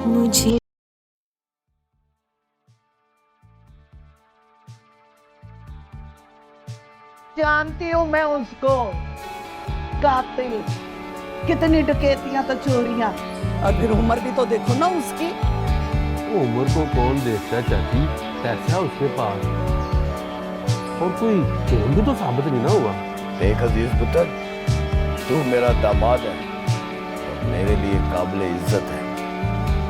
मुझे जानती हूँ मैं उसको, कातिल, कितनी डकैतियां तो चोरियां, और फिर उम्र भी तो देखो ना उसकी। उम्र को कौन देखता है चाची, पैसा उसके पास, और कोई खून भी तो साबित नहीं ना हुआ। देख अजीज पुत्र, तू मेरा दामाद है और मेरे लिए काबिल इज्जत है।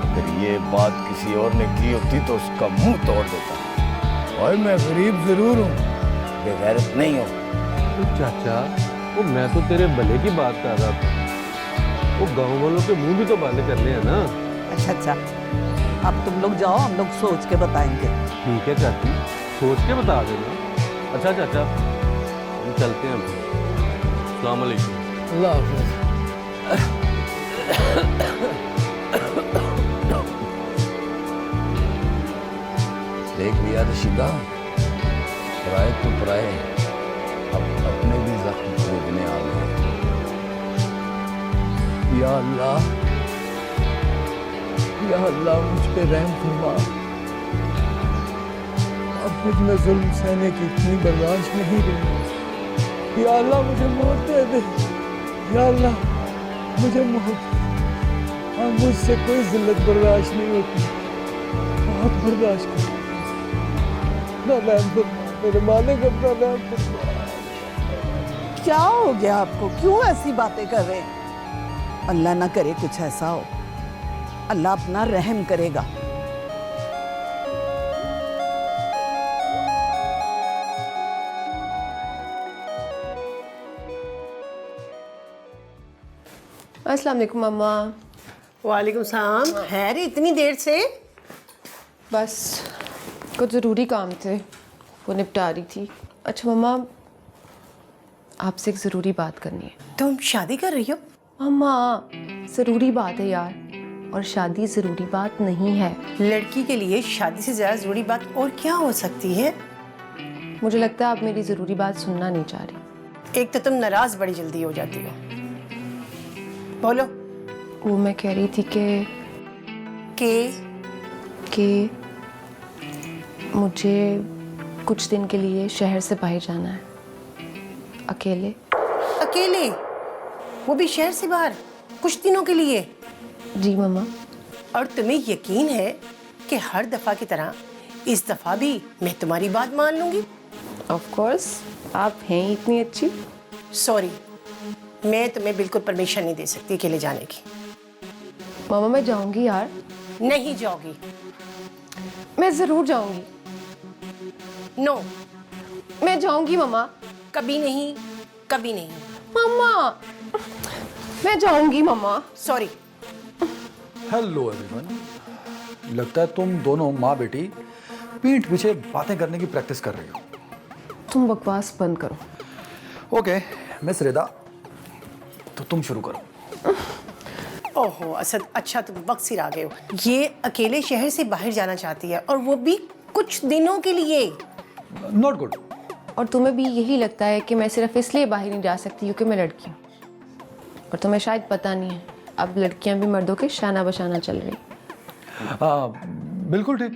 अगर ये बात किसी और ने की होती तो उसका मुंह तोड़ देता। और मैं गरीब जरूर हूँ, बेगैरत नहीं हूँ। तो चाचा, वो मैं तो तेरे भले की बात कर रहा था, वो गांव वालों के मुंह भी तो बंद करने हैं ना। अच्छा अच्छा, अब तुम लोग जाओ, हम लोग सोच के बताएंगे। ठीक है चाची, सोच के बता देना। अच्छा चाचा, हम चलते हैं। अस्सलाम वालेकुम। अल्लाह हाफ़िज़। देख लिया रशीदा, पराए तो पराए, अब अपने भी जख्म खरीदने आ गए। या अल्लाह, या अल्लाह मुझ पे रहम फरमा। अब मुझ में जुल्म सहने की इतनी बर्दाश्त नहीं रही। या अल्लाह मुझे मौत दे दे। या अल्लाह मुझे मौत। अब मुझसे कोई जिल्लत बर्दाश्त नहीं होती, बहुत बर्दाश्त कर। मेरे मालिक अपना नाम फरमा। क्या हो गया आपको, क्यों ऐसी बातें कर रहे हैं? अल्लाह ना करे कुछ ऐसा हो, अल्लाह अपना रहम करेगा। अस्सलाम वालेकुम मम्मा। वालेकुम सलाम। है रे इतनी देर से? बस कुछ ज़रूरी काम थे, वो निपटा रही थी। अच्छा मम्मा, आपसे एक ज़रूरी बात करनी है। तुम शादी कर रही हो? मम्मा, ज़रूरी बात है यार, और शादी ज़रूरी बात नहीं है। लड़की के लिए शादी से ज़्यादा ज़रूरी बात और क्या हो सकती है? मुझे लगता है आप मेरी ज़रूरी बात सुनना नहीं चाह रही। एक तो तुम नाराज़ बड़ी जल्दी हो जाती हो। बोलो। वो मैं कह रही थी कि मुझे कुछ दिन के लिए शहर से बाहर जाना है, अकेले। अकेले? वो भी शहर से बाहर कुछ दिनों के लिए? जी मम्मा। और तुम्हें यकीन है कि हर दफ़ा की तरह इस दफ़ा भी मैं तुम्हारी बात मान लूंगी? ऑफ कोर्स, आप हैं ही इतनी अच्छी। सॉरी, मैं तुम्हें बिल्कुल परमिशन नहीं दे सकती अकेले जाने की। मामा मैं जाऊंगी यार। नहीं जाओगी? मैं ज़रूर जाऊंगी। नो। मैं जाऊंगी मम्मा। कभी नहीं, कभी नहीं। मम्मा, मैं जाऊंगी मम्मा। सॉरी। हेलो एवरीवन, लगता है तुम दोनों माँ बेटी पीठ पीछे बातें करने की प्रैक्टिस कर रही हो। तुम बकवास बंद करो। ओके मिस रिदा, तो तुम शुरू करो। ओहो असद, अच्छा तुम वक्त सिर आ गए हो। ये अकेले शहर से बाहर जाना चाहती है, और वो भी कुछ दिनों के लिए। Not good. और तुम्हें भी यही लगता है कि मैं सिर्फ इसलिए बाहर नहीं जा सकती क्योंकि मैं लड़की हूँ, और तुम्हें शायद पता नहीं है, अब लड़कियां भी मर्दों के शाना बशाना चल रही। बिल्कुल ठीक।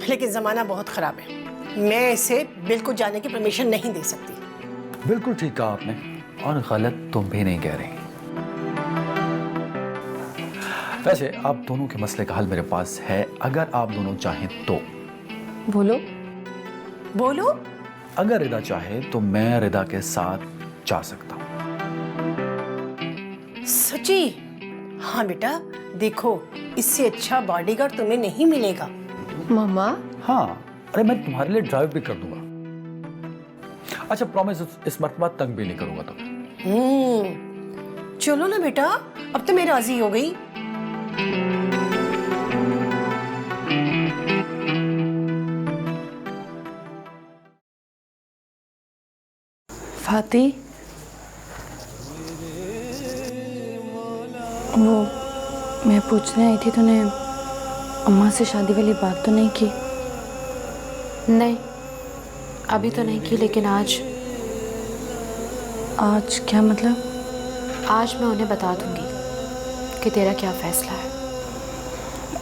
लेकिन ज़माना बहुत ख़राब है, मैं इसे बिल्कुल जाने की परमिशन नहीं दे सकती। बिल्कुल ठीक कहा आपने, और गलत तुम भी नहीं कह रही। वैसे आप दोनों के मसले का हल मेरे पास है, अगर आप दोनों चाहें तो। बोलो। बोलो। अगर रिदा चाहे तो मैं रिदा के साथ जा सकता हूँ। सच्ची? हाँ बेटा, देखो इससे अच्छा बॉडीगार्ड तुम्हें नहीं मिलेगा। मामा। हाँ, अरे मैं तुम्हारे लिए ड्राइव भी कर दूंगा। अच्छा प्रॉमिस, इस मर्तबा तंग भी नहीं करूंगा तुम्हें। चलो ना बेटा, अब तो मैं राजी हो गई। फाती, वो मैं पूछने आई थी, तूने अम्मा से शादी वाली बात तो नहीं की? नहीं, अभी तो नहीं की, लेकिन आज क्या मतलब? आज मैं उन्हें बता दूंगी। कि तेरा क्या फैसला है।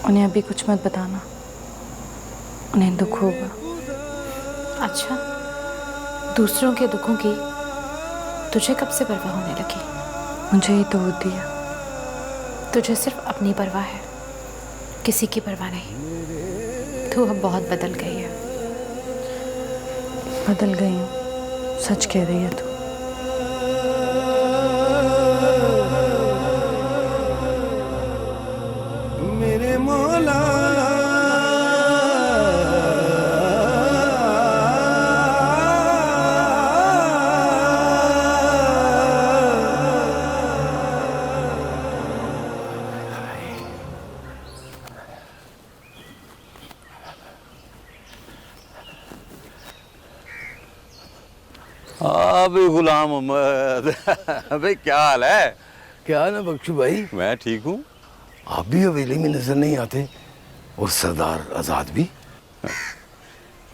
उन्हें अभी कुछ मत बताना, उन्हें दुख होगा। अच्छा, दूसरों के दुखों की तुझे कब से परवाह होने लगी? मुझे ही तो होती है। तुझे सिर्फ अपनी परवाह है, किसी की परवाह नहीं। तू अब बहुत बदल गई है। बदल गई हूँ, सच कह रही है तू। मेरे मौला अबे गुलाम मोहम्मद अबे क्या हाल है? क्या ना बख्शू भाई, मैं ठीक हूँ। आप भी हवेली में नजर नहीं आते और सरदार आजाद भी।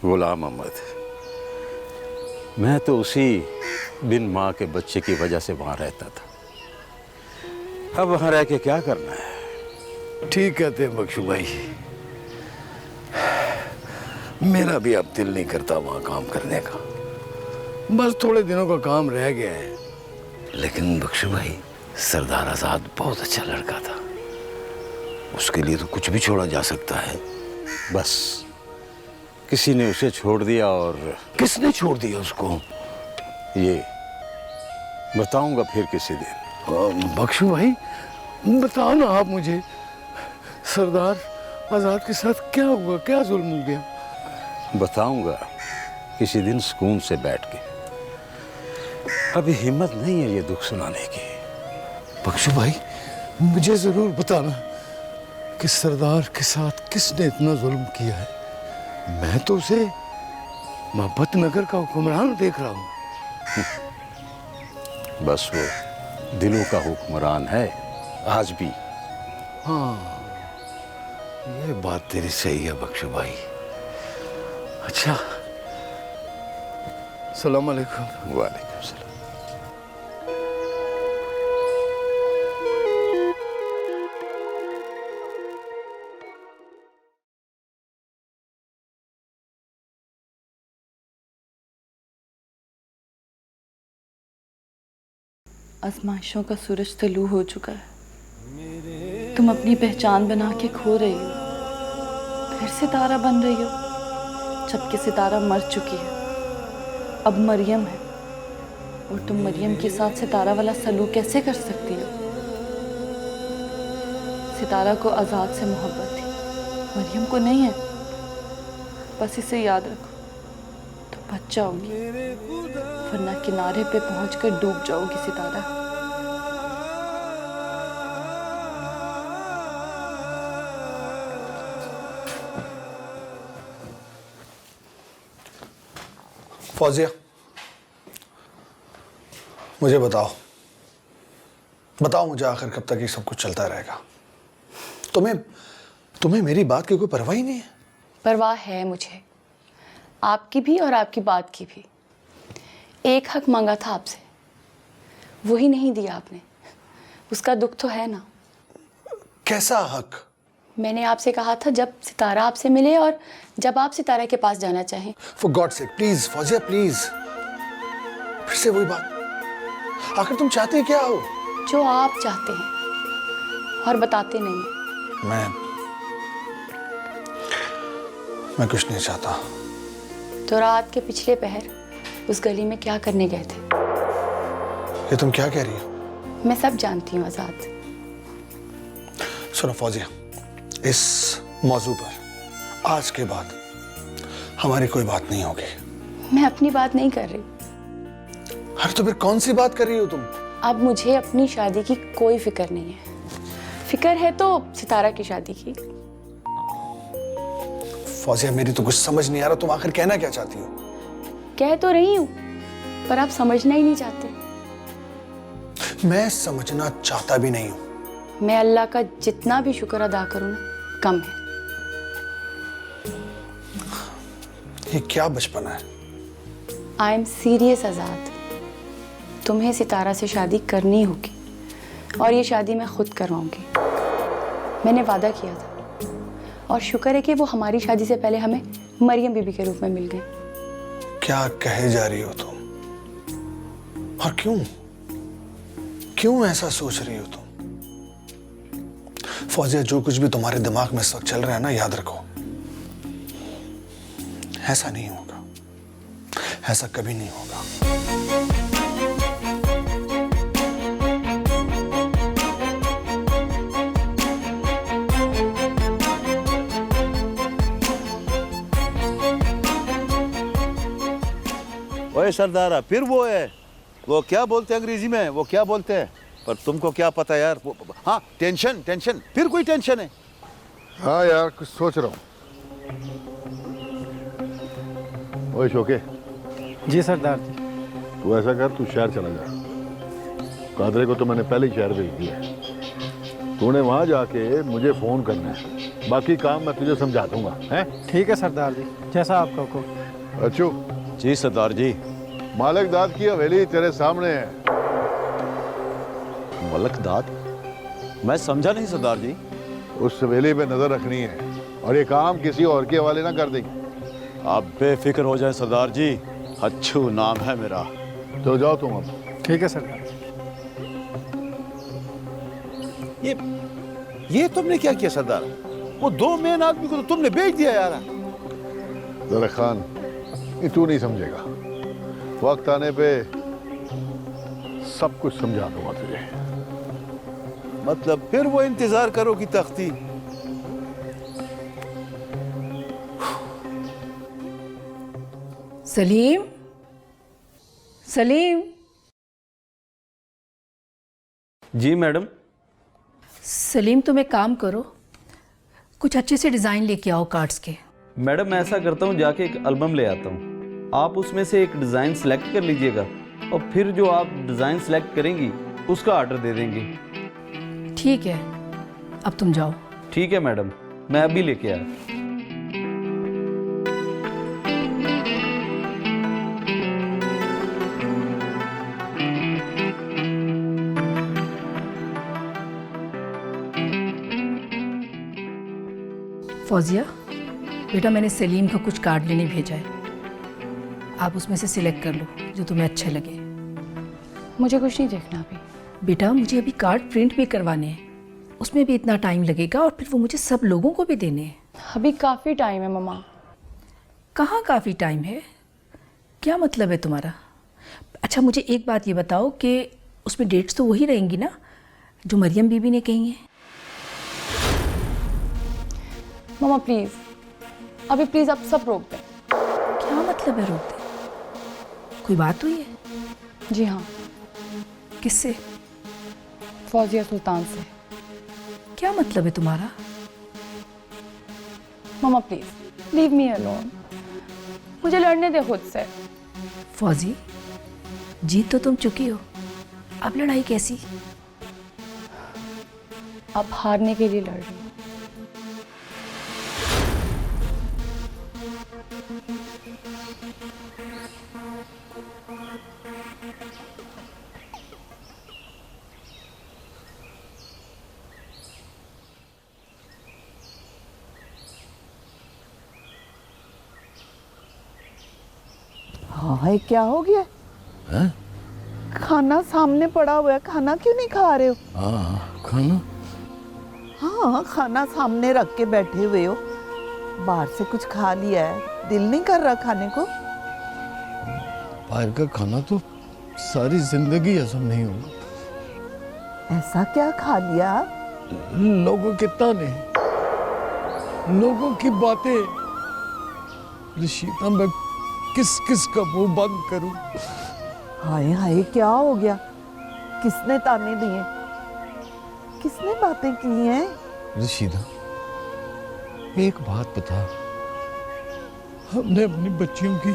गुलाम मोहम्मद, मैं तो उसी बिन माँ के बच्चे की वजह से वहाँ रहता था। अब वहाँ रह के क्या करना है? ठीक कहते हैं बख्शू भाई, मेरा भी अब दिल नहीं करता वहाँ काम करने का। बस थोड़े दिनों का काम रह गया है। लेकिन बख्शू भाई, सरदार आजाद बहुत अच्छा लड़का था, उसके लिए तो कुछ भी छोड़ा जा सकता है। बस किसी ने उसे छोड़ दिया। और किसने छोड़ दिया उसको? ये बताऊंगा फिर किसी दिन। बख्शू भाई बताओ ना आप मुझे, सरदार आजाद के साथ क्या हुआ, क्या जुल्म हो गया? बताऊंगा किसी दिन सुकून से बैठ के। अभी हिम्मत नहीं है ये दुख सुनाने की। बख्शू भाई मुझे जरूर बताना कि सरदार के साथ किसने इतना जुल्म किया है। मैं तो उसे मोहब्बत नगर का हुक्मरान देख रहा हूँ। बस वो दिलों का हुक्मरान है आज भी। हाँ, ये बात तेरी सही है बख्शू भाई। अच्छा, सलाम अलैकुम। वालेकुम सलाम। आजमाइशों का सूरज तलू हो चुका है। तुम अपनी पहचान बना के खो रही हो, फिर सितारा बन रही हो, जबकि सितारा मर चुकी है। अब मरियम है, और तुम मरियम के साथ सितारा वाला सलूक कैसे कर सकती हो? सितारा को आज़ाद से मोहब्बत थी, मरियम को नहीं है। बस इसे याद रखो, तो बच जाओगी, वरना किनारे पे पहुंचकर डूब जाओगी सितारा। फौजिया, मुझे बताओ मुझे आखिर कब तक ये सब कुछ चलता रहेगा? तुम्हें मेरी बात की कोई परवाह ही नहीं है? परवाह है मुझे, आपकी भी और आपकी बात की भी। एक हक मांगा था आपसे, वही नहीं दिया आपने। उसका दुख तो है ना। कैसा हक? मैंने आपसे कहा था जब सितारा आपसे मिले और जब आप सितारा के पास जाना चाहें। For God sake please Fauzia, please. फिर से वही बात। आखिर तुम चाहते क्या हो? जो आप चाहते हैं और बताते नहीं। मैं कुछ नहीं चाहता। तो रात के पिछले पहर उस गली में क्या करने गए थे? ये तुम क्या कह रही हो? मैं सब जानती हूँ आजाद। सुनो फौजिया, इस मौजू पर आज के बाद हमारी कोई बात नहीं होगी। मैं अपनी बात नहीं कर रही। अरे तो फिर कौन सी बात कर रही हो तुम? अब मुझे अपनी शादी की कोई फिक्र नहीं है। फिक्र है तो सितारा की शादी की। फौजिया, मेरी तो कुछ समझ नहीं आ रहा, तुम आखिर कहना क्या चाहती हो? कह तो रही हूँ, पर आप समझना ही नहीं चाहते। मैं समझना चाहता भी नहीं हूँ। मैं अल्लाह का जितना भी शुक्र अदा करूँ ना, कम है। ये क्या बचपना है? आई एम सीरियस आजाद। तुम्हें सितारा से शादी करनी होगी, और ये शादी मैं खुद करवाऊंगी। मैंने वादा किया था और शुक्र है कि वो हमारी शादी से पहले हमें मरियम बीबी के रूप में मिल गए। क्या कहे जा रही हो तुम? और क्यों क्यों ऐसा सोच रही हो तुम? फौजिया, जो कुछ भी तुम्हारे दिमाग में इस वक्त चल रहा है ना, याद रखो ऐसा नहीं होगा, ऐसा कभी नहीं होगा। ओए सरदारा, फिर वो है, वो क्या बोलते हैं अंग्रेजी में, वो क्या बोलते हैं, पर तुमको क्या पता यार। हाँ, टेंशन टेंशन, फिर कोई टेंशन है? हाँ यार, कुछ सोच रहा हूँ। ओए शोके। जी सरदार जी। तू ऐसा कर, तू शहर चला जा। कादरे को तो मैंने पहले ही शहर भेज दिया है। तूने वहाँ जाके मुझे फोन करना है, बाकी काम मैं तुझे समझा दूंगा। हैं? ठीक है सरदार जी, जैसा आपका हुक्म। अच्छू। जी सरदार जी। मालकदाद की हवेली तेरे सामने है। मलकदाद? मैं समझा नहीं सरदार जी। उस हवेली पे नजर रखनी है और ये काम किसी और के हवाले ना कर देंगे। आप बेफिक्र हो जाएं सरदार जी, अच्छू नाम है मेरा। तो जाओ तुम अब। ठीक है सरदार। ये तुमने क्या किया सरदार? वो 2 मेन आदमी को तो तुमने बेच दिया यार। जरा खान, ये तू नहीं समझेगा, वक्त आने पे सब कुछ समझा दूंगा तुझे। मतलब फिर वो इंतजार करो कि तख्ती। सलीम, सलीम। जी मैडम। सलीम, तुम एक काम करो, कुछ अच्छे से डिज़ाइन लेके आओ कार्ड्स के। मैडम मैं ऐसा करता हूँ, जाके एक एल्बम ले आता हूँ, आप उसमें से एक डिज़ाइन सेलेक्ट कर लीजिएगा और फिर जो आप डिज़ाइन सेलेक्ट करेंगी उसका ऑर्डर दे देंगे। ठीक है, अब तुम जाओ। ठीक है मैडम, मैं अभी लेके आया। फौजिया, बेटा मैंने सलीम का कुछ कार्ड लेने भेजा है, आप उसमें से सिलेक्ट कर लो जो तुम्हें अच्छे लगे। मुझे कुछ नहीं देखना अभी। बेटा मुझे अभी कार्ड प्रिंट भी करवाने हैं, उसमें भी इतना टाइम लगेगा और फिर वो मुझे सब लोगों को भी देने हैं। अभी काफ़ी टाइम है मम्मा। कहाँ काफ़ी टाइम है? क्या मतलब है तुम्हारा? अच्छा मुझे एक बात ये बताओ कि उसमें डेट्स तो वही रहेंगी ना जो मरियम बीबी ने कही हैं? मम्मा प्लीज़, अभी प्लीज़ आप सब रोक दें। क्या मतलब है रोक दें? कोई बात हुई है? जी हाँ। किससे? फौजिया सुल्तान से। क्या मतलब है तुम्हारा? मम्मा प्लीज़ लीव मी अलोन, मुझे लड़ने दे खुद से। फौजी, जीत तो तुम चुकी हो, अब लड़ाई कैसी? अब हारने के लिए लड़ रही हूँ। हाँ, क्या हो गया? है? खाना सामने पड़ा हुआ है, खाना क्यों नहीं खा रहे हो? हाँ, खाना? हाँ, खाना सामने रख के बैठे हुए हो, बाहर से कुछ खा लिया है, दिल नहीं कर रहा खाने को? बाहर का खाना तो सारी जिंदगी हजम नहीं होगा। ऐसा क्या खा लिया? लोगों के ताने, लोगों की बातें, रशीदा मैं किस किस का मुंह बंद करूं? हाय हाय, क्या हो गया? किसने ताने दिए? किसने बातें की हैं? रशीदा, एक बात बता, हमने अपनी बच्चियों की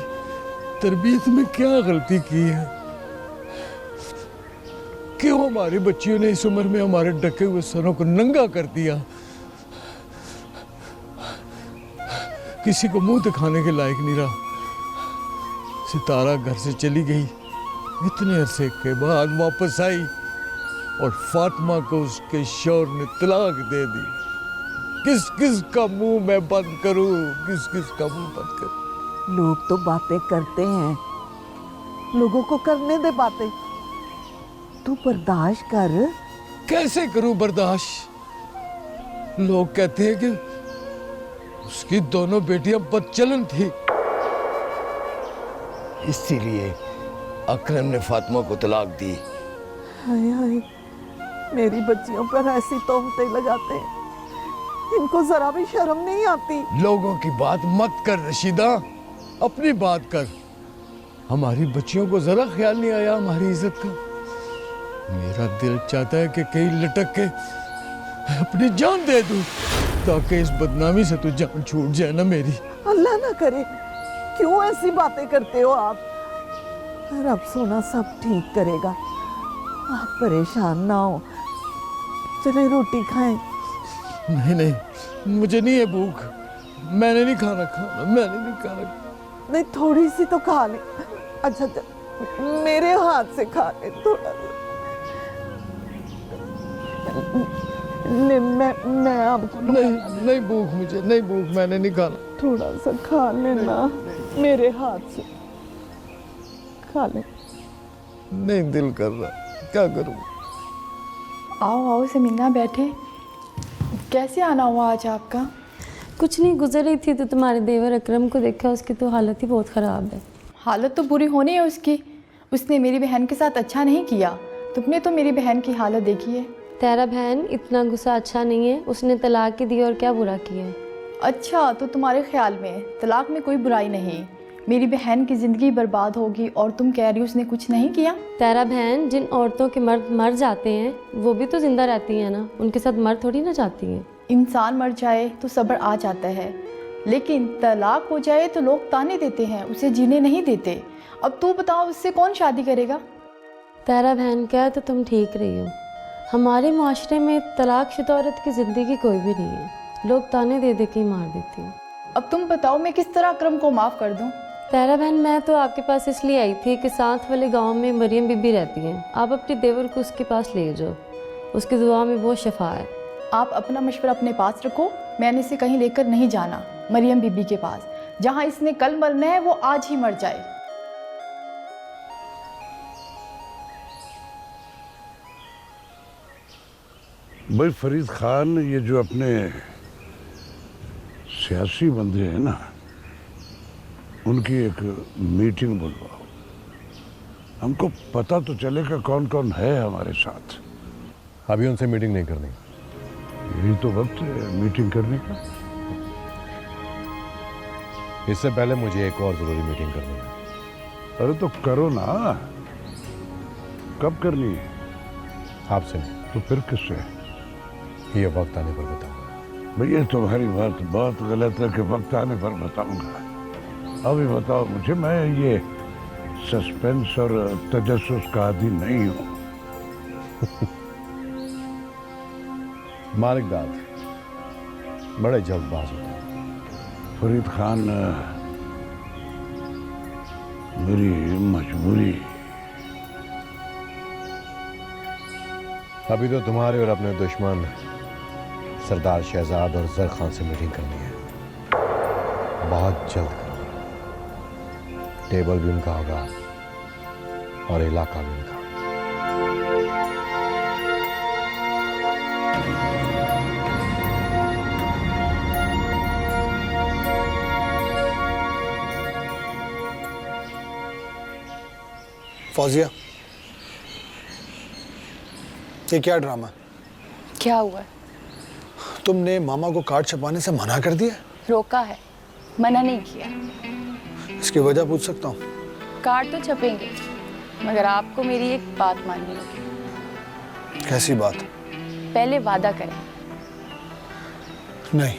तरबियत में क्या गलती की है? क्यों हमारी बच्चियों ने इस उम्र में हमारे ढके हुए सरों को नंगा कर दिया? किसी को मुंह दिखाने के लायक नहीं रहा। सितारा घर से चली गई, इतने अरसे के बाद वापस आई, और फातिमा को उसके शौहर ने तलाक दे दी। किस किस का मुंह मैं बंद करूं, किस किस का मुंह बंद करूं? लोग तो बातें करते हैं, लोगों को करने दे बातें, तू बर्दाश्त कर। कैसे करूं बर्दाश्त? लोग कहते हैं कि उसकी दोनों बेटियां बदचलन थी, इसीलिए अकरम ने फातिमा को तलाक दी। हाय हाय, मेरी बच्चियों पर ऐसी तोहमतें लगाते हैं, इनको जरा भी शर्म नहीं आती। लोगों की बात मत कर रशीदा, अपनी बात कर। हमारी बच्चियों को जरा ख्याल नहीं आया हमारी इज्जत का। मेरा दिल चाहता है कि कहीं लटक के अपनी जान दे दूं, ताकि इस बदनामी से तो जान छूट जाए ना मेरी। अल्लाह ना करे, क्यों ऐसी बातें करते हो आप? रब सोना सब ठीक करेगा, आप परेशान ना हो। चले रोटी खाएं। नहीं नहीं, मुझे नहीं है भूख, मैंने नहीं खाना, मैंने नहीं खाना। नहीं, थोड़ी सी तो खा ले। अच्छा मेरे हाथ से खा ले थोड़ा। नहीं, मैं आपको नहीं भूख, मुझे नहीं भूख, मैंने नहीं खाना। थोड़ा सा खा लेना, मेरे हाथ से खा ले। नहीं दिल कर रहा, क्या करूं? आओ आओ समीना, बैठे। कैसे आना हुआ आज आपका? कुछ नहीं, गुजर रही थी तो तुम्हारे देवर अकरम को देखा, उसकी तो हालत ही बहुत ख़राब है। हालत तो बुरी होनी है उसकी, उसने मेरी बहन के साथ अच्छा नहीं किया। तुमने तो मेरी बहन की हालत देखी है। तेरा बहन इतना गुस्सा अच्छा नहीं है, उसने तलाक ही दी और क्या बुरा किया है। अच्छा, तो तुम्हारे ख्याल में तलाक में कोई बुराई नहीं, मेरी बहन की ज़िंदगी बर्बाद होगी और तुम कह रही हो उसने कुछ नहीं किया? तेरा बहन, जिन औरतों के मर्द मर जाते हैं वो भी तो जिंदा रहती हैं ना, उनके साथ मर थोड़ी ना जाती हैं। इंसान मर जाए तो सब्र आ जाता है, लेकिन तलाक हो जाए तो लोग ताने देते हैं, उसे जीने नहीं देते। अब तू बताओ, उससे कौन शादी करेगा? तेरा बहन क्या, तो तुम ठीक रही हो। हमारे माशरे में तलाकशुदा औरत की ज़िंदगी कोई भी नहीं है, लोग ताने दे दे के ही मार देते हैं। अब तुम बताओ, मैं किस तरह अकरम को माफ़ कर दूँ? तेरा बहन, मैं तो आपके पास इसलिए आई थी कि साथ वाले गांव में मरियम बीबी रहती हैं, आप अपने देवर को उसके पास ले जाओ, उसकी दुआ में बहुत शफा है। आप अपना मशवरा अपने पास रखो, मैंने इसे कहीं लेकर नहीं जाना मरियम बीबी के पास। जहाँ इसने कल मरना है वो आज ही मर जाए। भाई फरीद खान, ये जो अपने सियासी बंदे हैं ना, उनकी एक मीटिंग बुलवाओ, हमको पता तो चलेगा कौन कौन है हमारे साथ। अभी उनसे मीटिंग नहीं करनी, यही तो वक्त है मीटिंग करने का। इससे पहले मुझे एक और जरूरी मीटिंग करनी है। अरे तो करो ना, कब करनी है? आपसे नहीं। तो फिर किससे? ये वक्त आने पर बताऊंगा। भैया तुम्हारी बात बहुत गलत है कि वक्त आने पर बताऊंगा। अभी बताओ मुझे, मैं ये सस्पेंस और तजस्सुस का आदी नहीं हूं। मालिक दाद बड़े जल्दबाज होते हैं। फरीद खान, मेरी मजबूरी। अभी तो तुम्हारे और अपने दुश्मन सरदार शहजाद और जर खान से मीटिंग करनी है, बहुत जल्द करनी। टेबल भी उनका होगा और इलाका भी उनका। फौजिया, ये क्या ड्रामा? क्या हुआ? तुमने मामा को कार्ड छपाने से मना कर दिया? रोका है, मना नहीं किया। इसकी वजह पूछ सकता हूँ? कार्ड तो छपेंगे, मगर आपको मेरी एक बात माननी होगी। कैसी बात? पहले वादा करें। नहीं,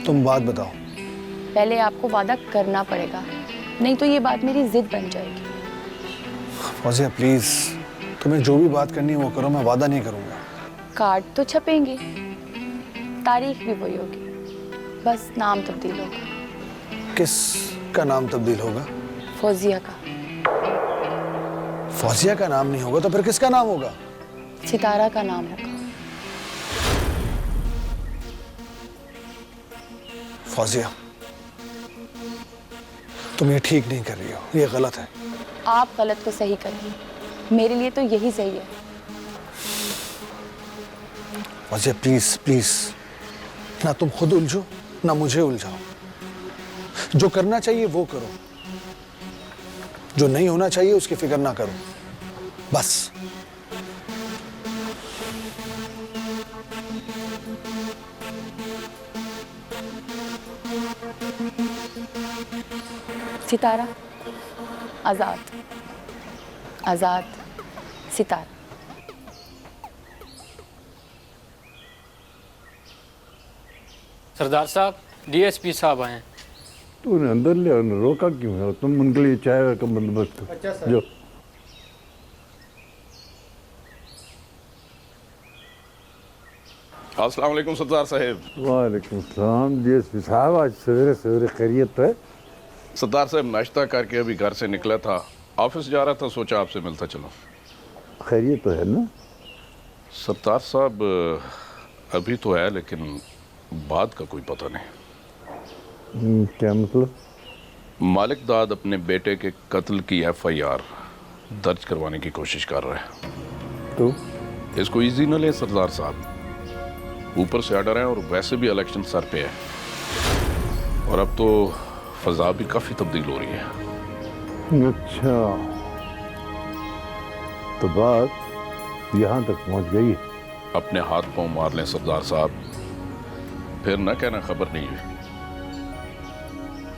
तुम बात बताओ। पहले आपको वादा करना पड़ेगा, नहीं तो ये बात मेरी जिद बन जाएगी। फौजिया प्लीज, तुम्हें जो भी बात करनी है वो करो, मैं वादा नहीं करूंगा। कार्ड तो छपेंगे, तारीख भी वही होगी, बस नाम तब्दील होगा। किस का नाम तब्दील होगा? फौजिया का। फौजिया का नाम नहीं होगा तो फिर किसका नाम होगा? सितारा का नाम होगा। फौजिया, तुम ये ठीक नहीं कर रही हो, ये गलत है। आप गलत को सही करिए, मेरे लिए तो यही सही है। फौजिया प्लीज प्लीज, ना तुम खुद उलझो ना मुझे उलझाओ। जो करना चाहिए वो करो, जो नहीं होना चाहिए उसकी फिक्र ना करो, बस। सितारा आजाद, आजाद सितारा। सरदार साहब, डीएसपी साहब आए हैं। तूने अंदर ले और रोका क्यों है? तुम उनके लिए चाय का बंदोबस्त करो। अच्छा सर। जो अस्सलाम वालेकुम सरदार साहब। वालेकुम सलाम। डीएसपी साहब, आज सवेरे सवेरे खैरियत है? सरदार साहब, नाश्ता करके अभी घर से निकला था, ऑफिस जा रहा था, सोचा आपसे मिलता चलो। खैरियत तो है ना? सरदार साहब, अभी तो है लेकिन बाद का कोई पता नहीं। क्या मतलब? मालिक दाद अपने बेटे के कत्ल की एफआईआर दर्ज करवाने की कोशिश कर रहा है। तो इसको इजी न ले सरदार साहब, ऊपर से ऑर्डर है और वैसे भी इलेक्शन सर पे है, और अब तो फजा भी काफी तब्दील हो रही है। अच्छा, तो बात यहाँ तक पहुँच गई है। अपने हाथ पांव मार लें सरदार साहब, फिर न कहना खबर नहीं हुई।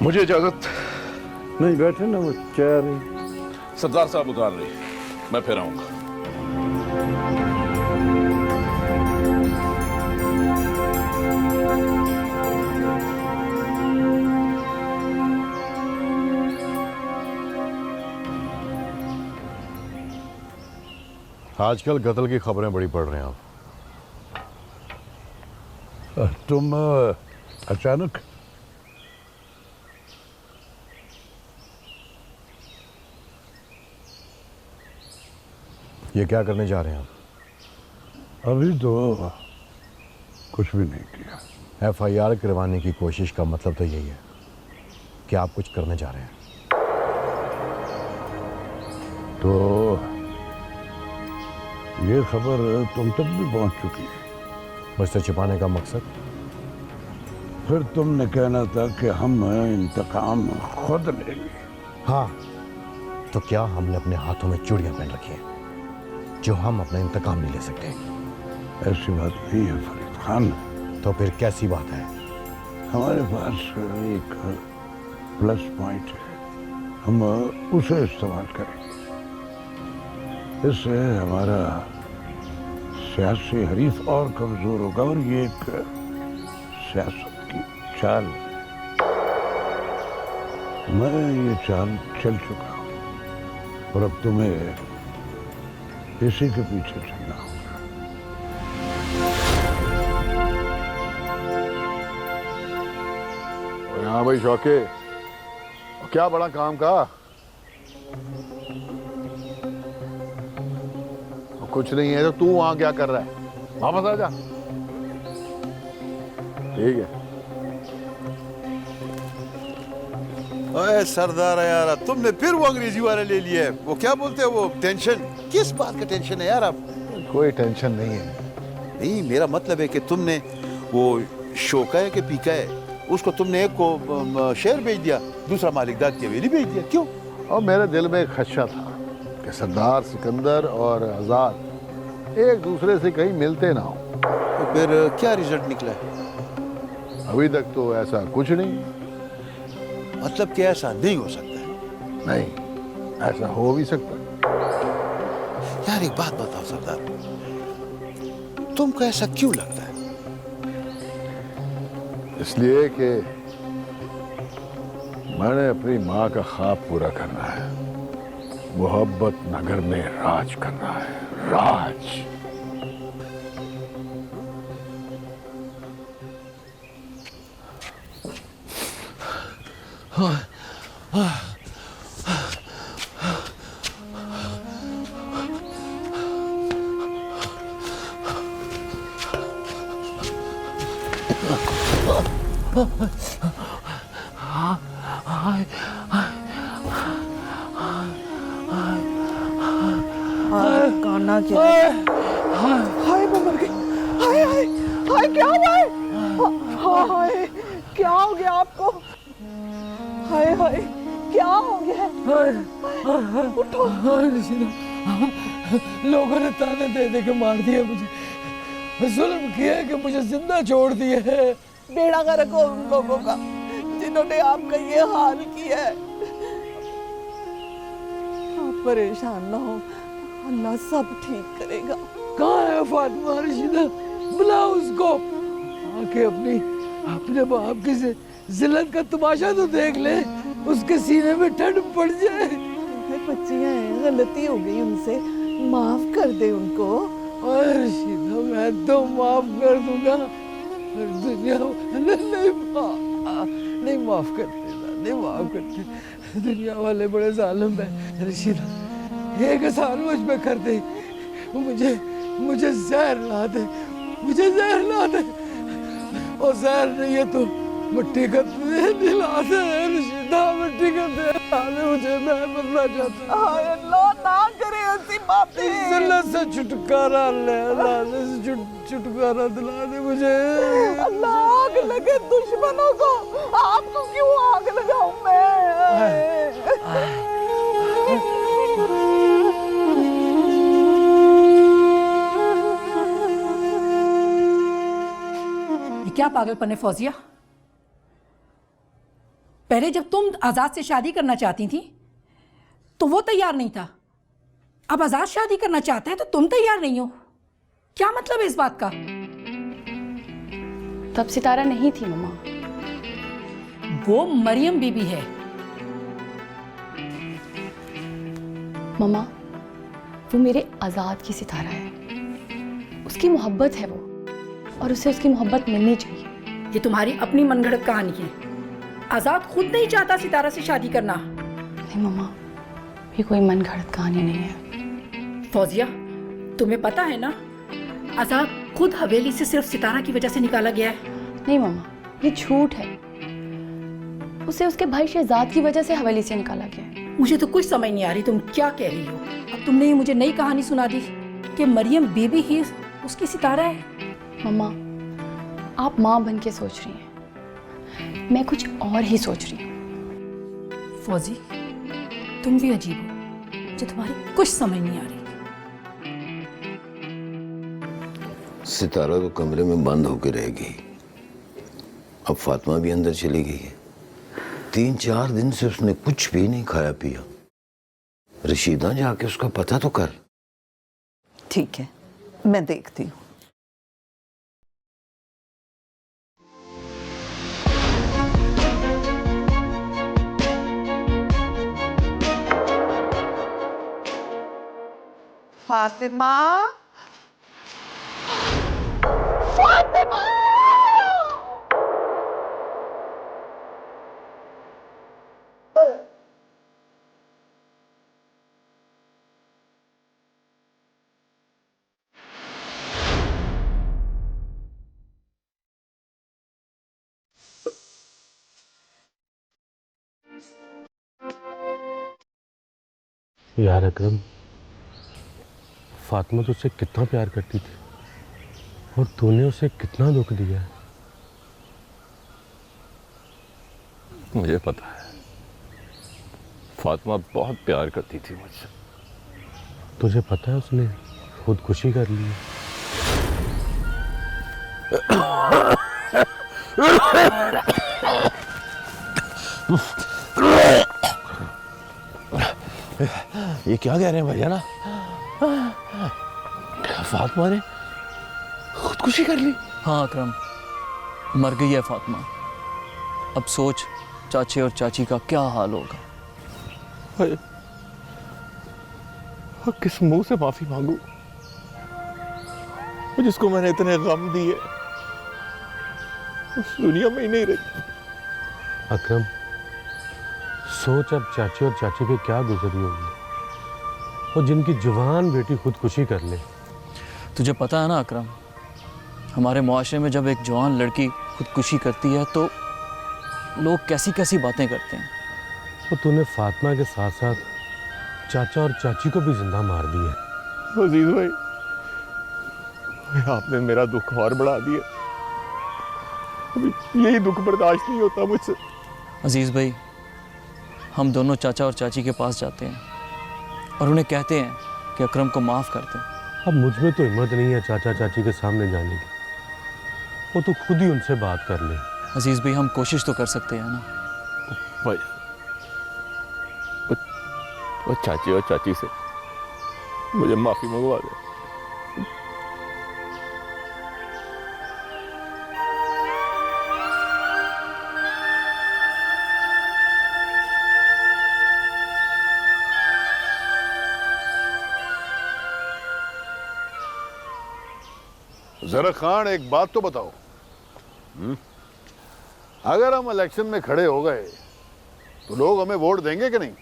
मुझे इजाजत। नहीं, बैठे ना, वो चाय रही। सरदार साहब उतार रही, मैं फिर आऊंगा। आजकल कत्ल की खबरें बड़ी पढ़ रहे हैं आप। तुम अचानक? ये क्या करने जा रहे हैं आप? अभी तो कुछ भी नहीं किया। एफआईआर करवाने की कोशिश का मतलब तो यही है कि आप कुछ करने जा रहे हैं। तो ये खबर तुम तक भी पहुंच चुकी है। मुझसे छिपाने का मकसद? फिर तुमने कहना था कि हम इंतकाम खुद लेंगे। हाँ, तो क्या हमने अपने हाथों में चूड़ियां पहन रखी हैं जो हम अपना इंतकाम नहीं ले सकते? ऐसी बात नहीं है फरीद खान। तो फिर कैसी बात है? हमारे पास एक प्लस पॉइंट है, हम उसे इस्तेमाल करेंगे। इससे हमारा सियासी हरीफ और कमजोर होगा, और ये एक सियासत की चाल। मैं ये चाल चल चुका हूं और अब तुम्हें इसी के पीछे चलना होगा। हाँ भाई शौके, क्या बड़ा काम का? कुछ नहीं है तो तू वहां क्या कर रहा है? वापस आ जा। ठीक है। ओए सरदार यार, तुमने फिर वो अंग्रेजी वाले ले लिए। वो क्या बोलते हैं, वो टेंशन? किस बात का टेंशन है यार? अब कोई टेंशन नहीं है। नहीं, मेरा मतलब है कि तुमने वो शोका है कि पीका है, उसको तुमने एक को शेर भेज दिया, दूसरा मालिकदाद की हवेली भेज दिया। क्यों? और मेरे दिल में एक खदशा था कि सरदार सिकंदर और आजाद एक दूसरे से कहीं मिलते ना हो। तो फिर क्या रिजल्ट निकला है? अभी तक तो ऐसा कुछ नहीं। मतलब कि ऐसा नहीं हो सकता है? नहीं, ऐसा हो भी सकता है। यार एक बात बताओ सरदार, तुमको ऐसा क्यों लगता है? इसलिए कि मैंने अपनी माँ का ख्वाब पूरा करना है। मोहब्बत नगर में राज करना है, राज। काना क्या हाय मैं मर गई। हाय हाय हाय क्या हुआ है? हाय क्या हो गया आपको? हाय हाय क्या हो गया? उठो। लोगों ने ताने दे दे के मार दिया मुझे, जुल्म किया कि मुझे जिंदा छोड़ दिया है। बेड़ा गर्क हो उन लोगों का जिन्होंने आपका ये हाल किया है। आप परेशान ना हो, अल्लाह सब ठीक करेगा। कहाँ है फातिमा रशीदा? बुलाओ उसको, आके अपने बाप की जिल्लत का तमाशा तो देख ले, उसके सीने में ठंड पड़ जाए। बच्चियां हैं, गलती हो गई उनसे, माफ कर दे उनको। रशीदा मैं तो माफ कर दूंगा, दुनिया नहीं माफ करते, नहीं माफ करते। दुनिया वाले बड़े जालिम है रशीदा। एक एहसान मुझ पे कर दे, मुझे जहर ला दे, मुझे जहर ला दे। और जहर नहीं है तो मिट्टी का दिला दे रशीदा, मिट्टी का दिला दे मुझे, मैं मरना चाहता हूँ। हाय अल्लाह ना करे ऐसी बातें। जिल्लत से छुटकारा ले, अल्लाह से छुटकारा दिला दे मुझे। अल्लाह आग लगे दुश्मनों को, आपको क्यों आग लगाऊं मैं? ये क्या पागलपन है फौजिया? पहले जब तुम आजाद से शादी करना चाहती थी तो वो तैयार नहीं था, अब आजाद शादी करना चाहता है तो तुम तैयार नहीं हो। क्या मतलब है इस बात का? तब सितारा नहीं थी मम्मा। वो मरियम बीबी है। मम्मा वो मेरे आजाद की सितारा है, उसकी मोहब्बत है वो, और उसे उसकी मोहब्बत मिलनी चाहिए। ये तुम्हारी अपनी मनगढ़ंत कहानी है। आजाद खुद नहीं चाहता सितारा से शादी करना। नहीं मम्मा, ये कोई मनगढ़ंत कहानी नहीं है। फौजिया तुम्हें पता है ना, आजाद खुद हवेली से सिर्फ सितारा की वजह से निकाला गया है। नहीं मम्मा, ये झूठ है। उसे उसके भाई शहजाद की वजह से हवेली से निकाला गया है। मुझे तो कुछ समझ नहीं आ रही तुम क्या कह रही हो। अब तुमने ये मुझे नई कहानी सुना दी कि मरियम बीबी ही उसकी सितारा है। मम्मा आप माँ बन के सोच रही हैं, मैं कुछ और ही सोच रही हूँ। फौजी तुम भी अजीब हो, जो तुम्हारी कुछ समझ नहीं आ रही। सितारा तो कमरे में बंद होकर रह गई, अब फातिमा भी अंदर चली गई है। 3-4 दिन से उसने कुछ भी नहीं खाया पिया। रशीदा जाके उसका पता तो कर। ठीक है, मैं देखती हूँ। फातिमा, फातिमा! यार अकरम, फातिमा तुझसे कितना प्यार करती थी और तूने उसे कितना दुख दिया है। मुझे पता है, फातिमा बहुत प्यार करती थी मुझसे। तुझे पता है उसने खुदकुशी कर ली है। ये क्या कह रहे हैं भैया ना? फातिमा ने खुदकुशी कर ली? हाँ अकरम, मर गई है फातिमा। अब सोच चाचे और चाची का क्या हाल होगा। और किस मुंह से माफी मांगू जिसको मैंने इतने गम दिए, उस दुनिया में ही नहीं रही। अकरम सोच अब चाची और चाची पे क्या गुजरी होगी, और जिनकी जवान बेटी खुदकुशी कर ले। तुझे पता है ना अकरम, हमारे मुआशरे में जब एक जवान लड़की खुदकुशी करती है तो लोग कैसी कैसी बातें करते हैं। तो तूने फातिमा के साथ साथ चाचा और चाची को भी जिंदा मार दिया। अजीज भाई, आपने मेरा दुख और बढ़ा दिया। अभी यही दुख बर्दाश्त नहीं होता मुझसे। अजीज़ भाई, हम दोनों चाचा और चाची के पास जाते हैं और उन्हें कहते हैं कि अकरम को माफ़ कर दें। अब मुझ में तो हिम्मत नहीं है चाचा चाची के सामने जाने की। वो तो खुद ही उनसे बात कर ले। अजीज़ भाई, हम कोशिश तो कर सकते हैं ना। भाई, वो चाची और चाची से मुझे माफ़ी मंगवा दे। जरा खान, एक बात तो बताओ, अगर हम इलेक्शन में खड़े हो गए तो लोग हमें वोट देंगे कि नहीं?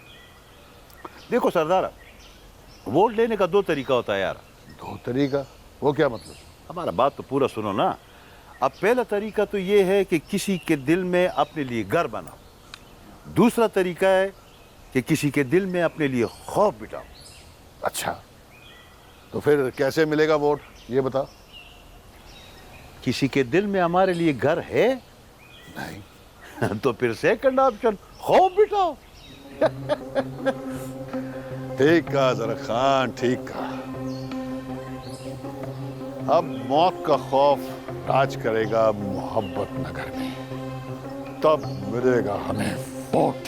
देखो सरदार, वोट लेने का दो तरीका होता है यार। दो तरीका? वो क्या मतलब? हमारा बात तो पूरा सुनो ना। अब पहला तरीका तो ये है कि किसी के दिल में अपने लिए घर बनाओ। दूसरा तरीका है कि किसी के दिल में अपने लिए खौफ बिठाओ। अच्छा, तो फिर कैसे मिलेगा वोट, ये बता। किसी के दिल में हमारे लिए घर है नहीं तो फिर सेकंड ऑप्शन खौफ बिठाओ। ठीक कहा जरा खान, ठीक कहा। अब मौत का खौफ राज करेगा मोहब्बत नगर में, तब मिलेगा हमें वोट।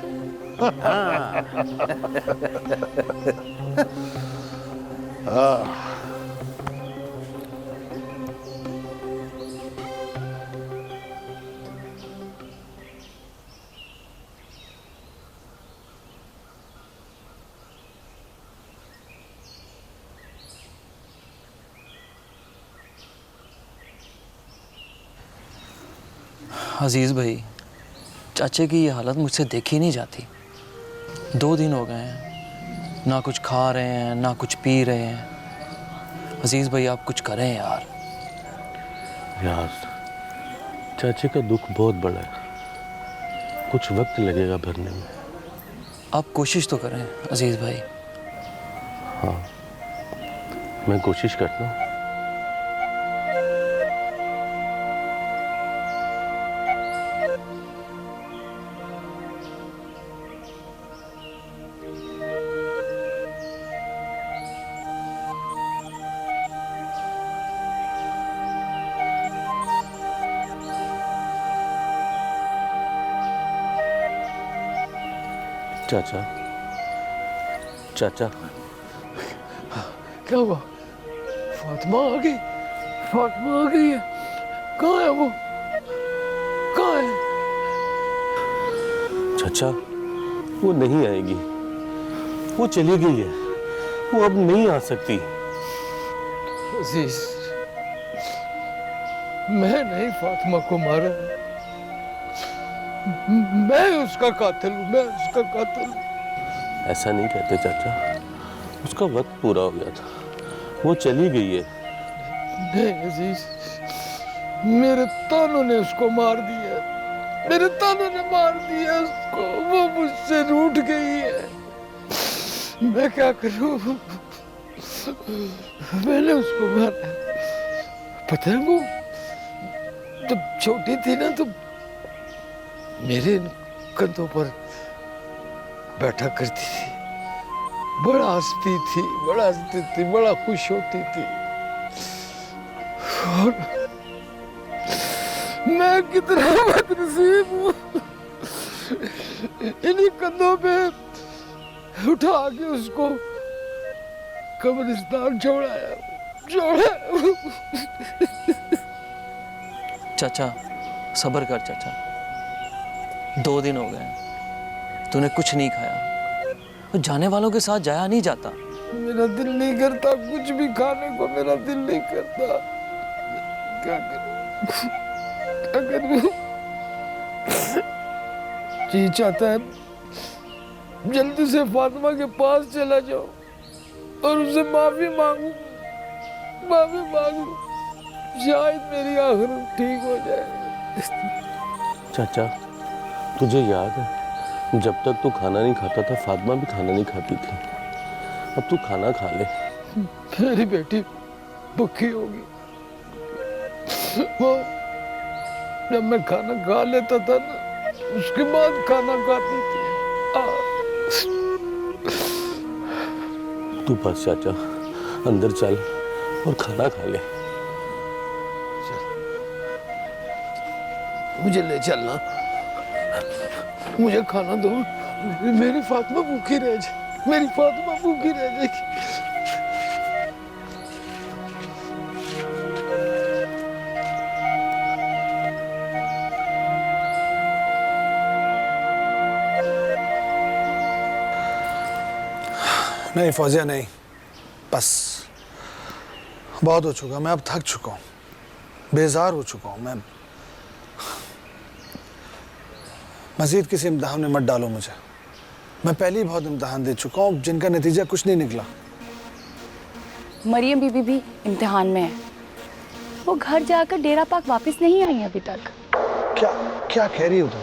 अजीज़ भाई, चाचे की ये हालत मुझसे देखी नहीं जाती। 2 दिन हो गए हैं, ना कुछ खा रहे हैं ना कुछ पी रहे हैं। अजीज़ भाई, आप कुछ करें यार। यार, चाचे का दुख बहुत बड़ा है, कुछ वक्त लगेगा भरने में। आप कोशिश तो करें अजीज़ भाई। हाँ, मैं कोशिश करता हूँ। चाचा, चाचा, क्या हुआ? फातिमा आ गई? फातिमा आ गई है? कहाँ है वो? कहाँ है? चाचा, वो नहीं आएगी, वो चली गई है, वो अब नहीं आ सकती। अजीज, मैं नहीं फातिमा को मारा, मैं उसका कातिल हूँ, मैं उसका कातिल हूँ। ऐसा नहीं कहते चाचा, उसका वक्त पूरा हो गया था, वो चली गई है। नहीं अजीज, मेरे तानों ने उसको मार दिया, मेरे तानों ने मार दिया उसको, वो मुझसे रूठ गई है। मैं क्या करूं? मैंने उसको मारा। पता है, वो जब छोटी थी ना तो मेरे कंधों पर बैठा करती थी, बड़ा हंसती थी, बड़ा हंसती थी, बड़ा खुश होती थी। और मैं कितना बदनसीब हूँ, इन्हीं कंधों पे उठा के उसको कब्रिस्तान छोड़ाया। चाचा, सब्र कर चाचा, 2 दिन हो गए, तूने कुछ नहीं खाया। जाने वालों के साथ जाया नहीं जाता। मेरा दिल नहीं करता कुछ भी खाने को, मेरा दिल नहीं करता। क्या करूं? क्या करूं? जी चाहता है जल्दी से फातिमा के पास चला जाओ और उससे माफी मांगू, माफी मांगू। शायद मेरी आखिर ठीक हो जाए। चाचा, तुझे याद है जब तक तू खाना नहीं खाता था फातिमा भी खाना नहीं खाती थी। अब तू खाना खा ले। मेरी बेटी भूखी होगी। वो जब मैं खाना खा लेता था ना, उसके बाद खाना खाती थी। तू बस चाचा अंदर चल और खाना खा ले। मुझे ले चलना, मुझे खाना दो। मेरी फातिमा भूखी रह जाए, मेरी फातिमा भूखी रह जाएगी। नहीं फौजिया नहीं, बस बहुत हो चुका। मैं अब थक चुका हूँ, बेजार हो चुका हूँ। मैं मजीद किसी इम्तिहान में मत डालो मुझे। मैं पहले ही बहुत इम्तिहान दे चुका हूँ जिनका नतीजा कुछ नहीं निकला। मरियम बीबी भी इम्तिहान में है। वो घर जाकर डेरा पाक वापस नहीं आई अभी तक। क्या क्या कह रही हो तुम?